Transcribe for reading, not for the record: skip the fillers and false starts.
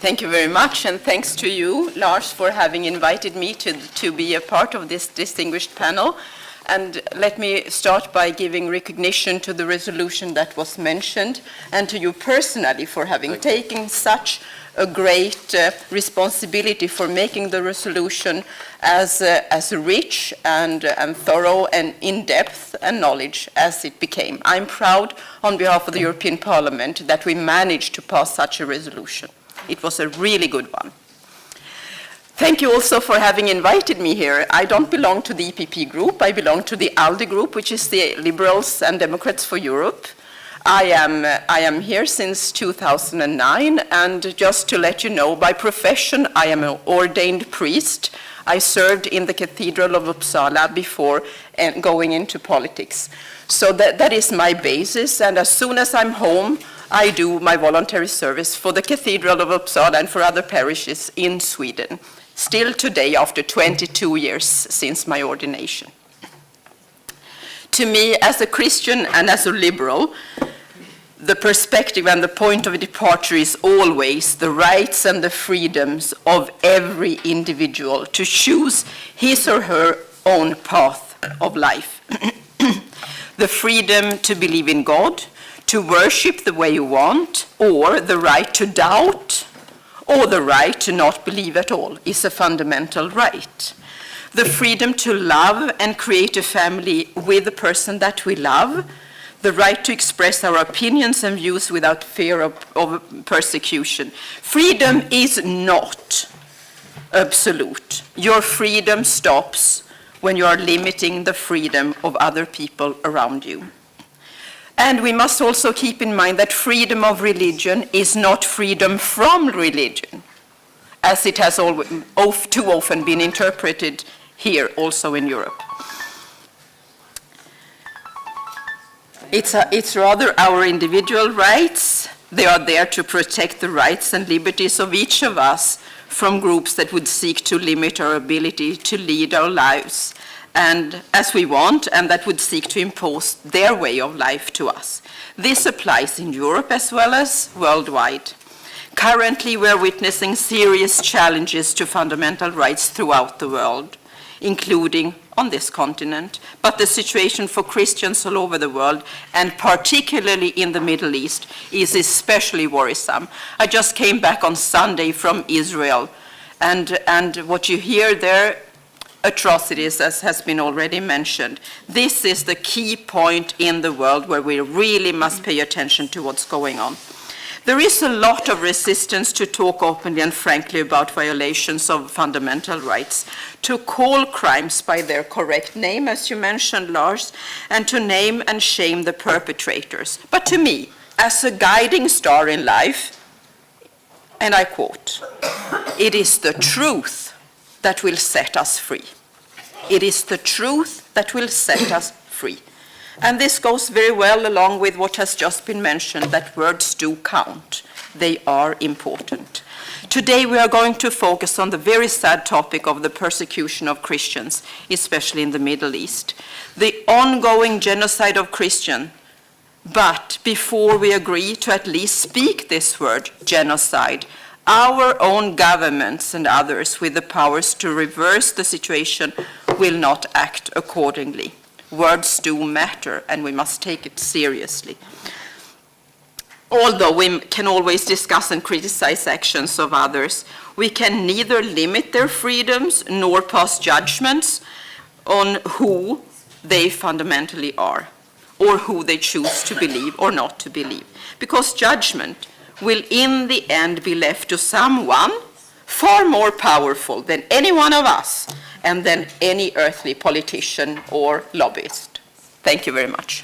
Thank you very much, and thanks to you, Lars, for having invited me to be a part of this distinguished panel. And let me start by giving recognition to the resolution that was mentioned, and to you personally for having taken such a great responsibility for making the resolution as rich and thorough and in-depth and knowledge as it became. I'm proud on behalf of the European Parliament that we managed to pass such a resolution. It was a really good one. Thank you also for having invited me here. I don't belong to the EPP group. I belong to the ALDE group, which is the Liberals and Democrats for Europe. I am here since 2009, and just to let you know, by profession, I am an ordained priest. I served in the Cathedral of Uppsala before going into politics. So that is my basis, and as soon as I'm home, I do my voluntary service for the Cathedral of Uppsala and for other parishes in Sweden, still today after 22 years since my ordination. To me, as a Christian and as a liberal, the perspective and the point of departure is always the rights and the freedoms of every individual to choose his or her own path of life. The freedom to believe in God, to worship the way you want, or the right to doubt, or the right to not believe at all is a fundamental right. The freedom to love and create a family with the person that we love, the right to express our opinions and views without fear of persecution. Freedom is not absolute. Your freedom stops when you are limiting the freedom of other people around you. And we must also keep in mind that freedom of religion is not freedom from religion, as it has too often been interpreted here, also in Europe. It's rather our individual rights. They are there to protect the rights and liberties of each of us from groups that would seek to limit our ability to lead our lives and as we want, and that would seek to impose their way of life to us. This applies in Europe as well as worldwide. Currently, we are witnessing serious challenges to fundamental rights throughout the world, including on this continent, but the situation for Christians all over the world, and particularly in the Middle East, is especially worrisome. I just came back on Sunday from Israel, and what you hear there, atrocities, as has been already mentioned. This is the key point in the world where we really must pay attention to what's going on. There is a lot of resistance to talk openly and frankly about violations of fundamental rights, to call crimes by their correct name, as you mentioned, Lars, and to name and shame the perpetrators. But to me, as a guiding star in life, and I quote, "It is the truth that will set us free." It is the truth that will set us free. And this goes very well along with what has just been mentioned, that words do count. They are important. Today we are going to focus on the very sad topic of the persecution of Christians, especially in the Middle East, the ongoing genocide of Christians. But before we agree to at least speak this word, genocide, our own governments and others with the powers to reverse the situation will not act accordingly. Words do matter, and we must take it seriously. Although we can always discuss and criticize actions of others, we can neither limit their freedoms nor pass judgments on who they fundamentally are, or who they choose to believe or not to believe, because judgment will in the end be left to someone far more powerful than any one of us and than any earthly politician or lobbyist. Thank you very much.